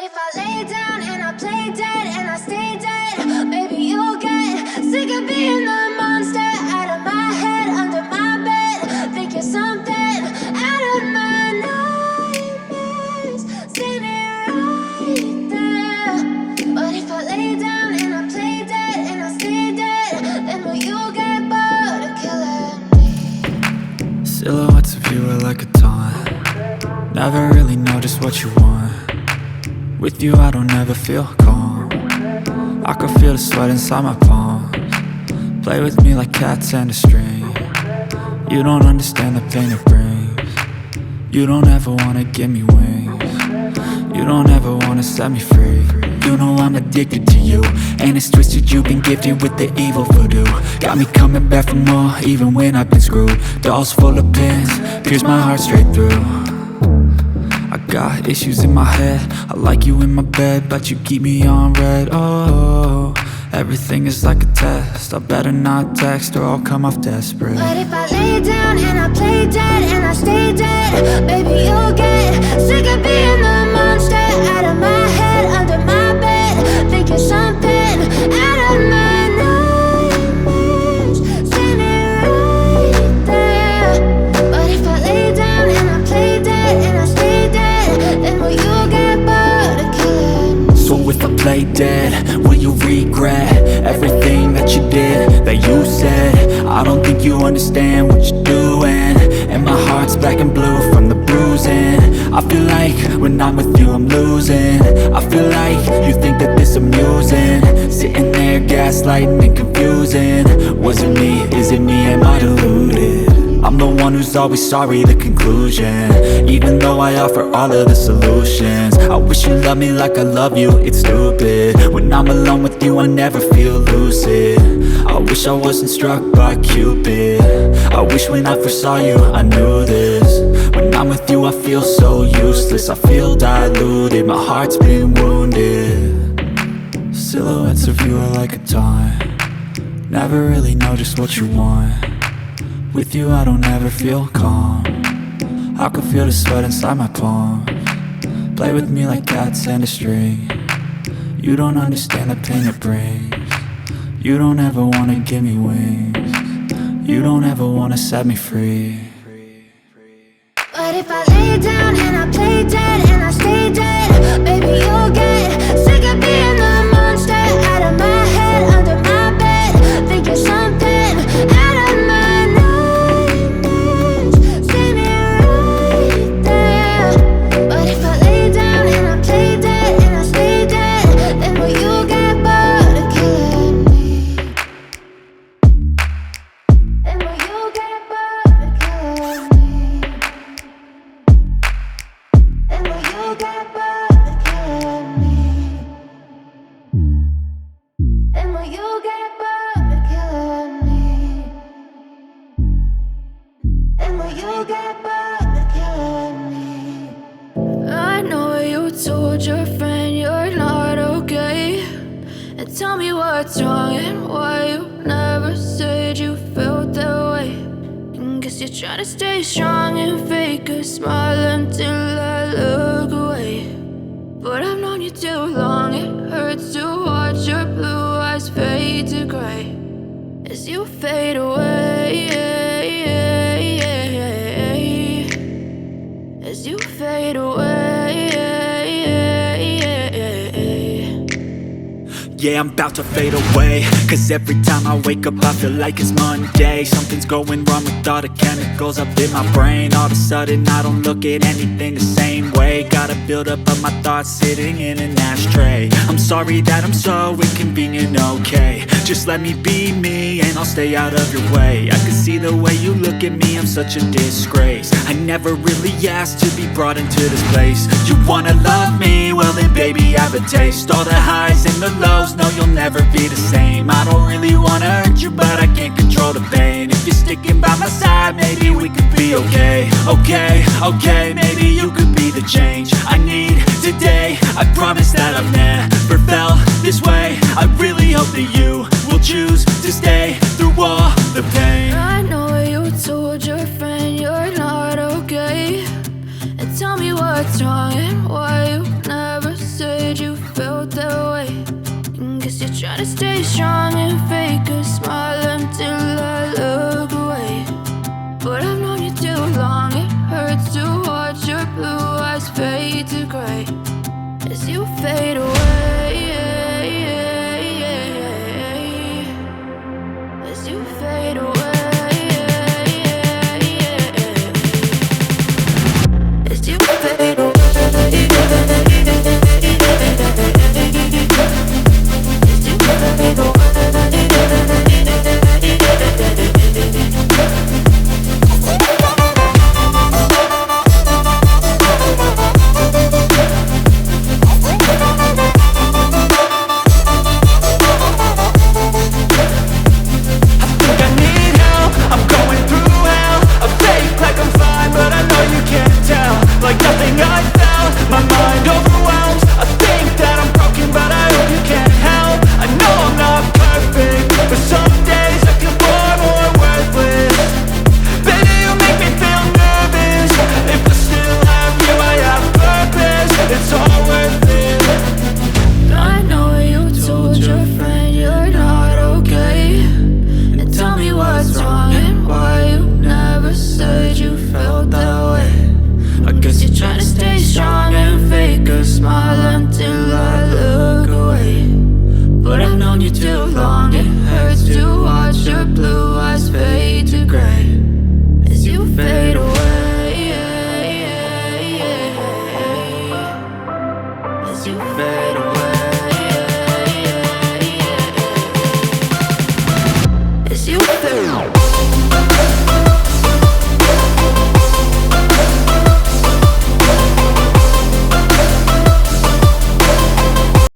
if I lay down and I play dead and I stay dead, maybe you'll get sick of being the monster out of my head, under my bed. Think you're something out of my nightmares, standing right there. But if I lay down and I play dead and I stay dead, then will you get bored of killing me? Silhouettes of you are like a taunt. Never really know just what you want. With you I don't ever feel calm. I can feel the sweat inside my palms. Play with me like cats and a string. You don't understand the pain it brings. You don't ever wanna give me wings. You don't ever wanna set me free. You know I'm addicted to you, and it's twisted, you've been gifted with the evil voodoo. Got me coming back for more, even when I've been screwed. Dolls full of pins, pierce my heart straight through. I got issues in my head, I like you in my bed, but you keep me on red. Oh, everything is like a test, I better not text or I'll come off desperate. But if I lay down and I play dead and I stay dead, baby you'll get sick of being the monster out of my head, under my bed. Think you're something out of my nightmares, standing right there. But if I lay down and I play dead and I stay dead, then will you get bored of killing me? So if I play dead, will you regret everything that you did, that you said? I don't think you understand what you're doing, and my heart's black and blue from the bruising. I feel like when I'm with you I'm losing. I feel like you think that this amusing, sitting there gaslighting and confusing. Was it me? Is it me? Am I deluded? I'm the one who's always sorry, the conclusion, even though I offer all of the solutions. I wish you loved me like I love you, it's stupid. When I'm alone with you I never feel lucid. I wish I wasn't struck by Cupid. I wish when I first saw you I knew this. When I'm with you I feel so useless, I feel diluted, my heart's been wounded. Silhouettes of you are like a taunt. Never really know just what you want. With you I don't ever feel calm. I can feel the sweat inside my palms. Play with me like cats and a string. You don't understand the pain it brings. You don't ever wanna give me wings. You don't ever wanna set me free. But if I lay down and I play dead and I stay dead, baby you'll get sick of being the monster out of my head, under my bed. Think you're something out of my nightmares, standing right there. But if I lay down and I play dead and I stay dead, then will you get bored of killing me? Then will you get bored of killing me? Then will you get bored of killing me? Then will you get bored of killing me? Then will you get bored of killing me? I know you told your friend you're not okay, and tell me what's wrong and why you never said you felt that way. And guess you're trying to stay strong and fake a smile until I look away. But I've known you too long, it hurts to watch your blue eyes fade to gray as you fade away, as you fade away. Yeah, I'm about to fade away, cause every time I wake up I feel like it's Monday. Something's going wrong with all the chemicals up in my brain. All of a sudden I don't look at anything the same way. Gotta build up of my thoughts sitting in an ashtray. I'm sorry that I'm so inconvenient, okay. Just let me be me and I'll stay out of your way. I can see the way you look at me, I'm such a disgrace. I never really asked to be brought into this place. You wanna love me? Well then baby have a taste. All the highs and the lows, no you'll never be the same. I don't really wanna hurt you but I can't control the pain. If you're sticking by my side maybe we could be okay. Okay, maybe you could be the change I need today. I promise that I've never felt this way. I really hope that you will choose to stay through all the pain. I know you told your friend you're not okay, and tell me what's wrong and why you never say to stay strong and fake a smile until I look away. But I've known you too long, it hurts to watch your blue eyes fade to gray as you fade away. As you fade away. As you fade away. As you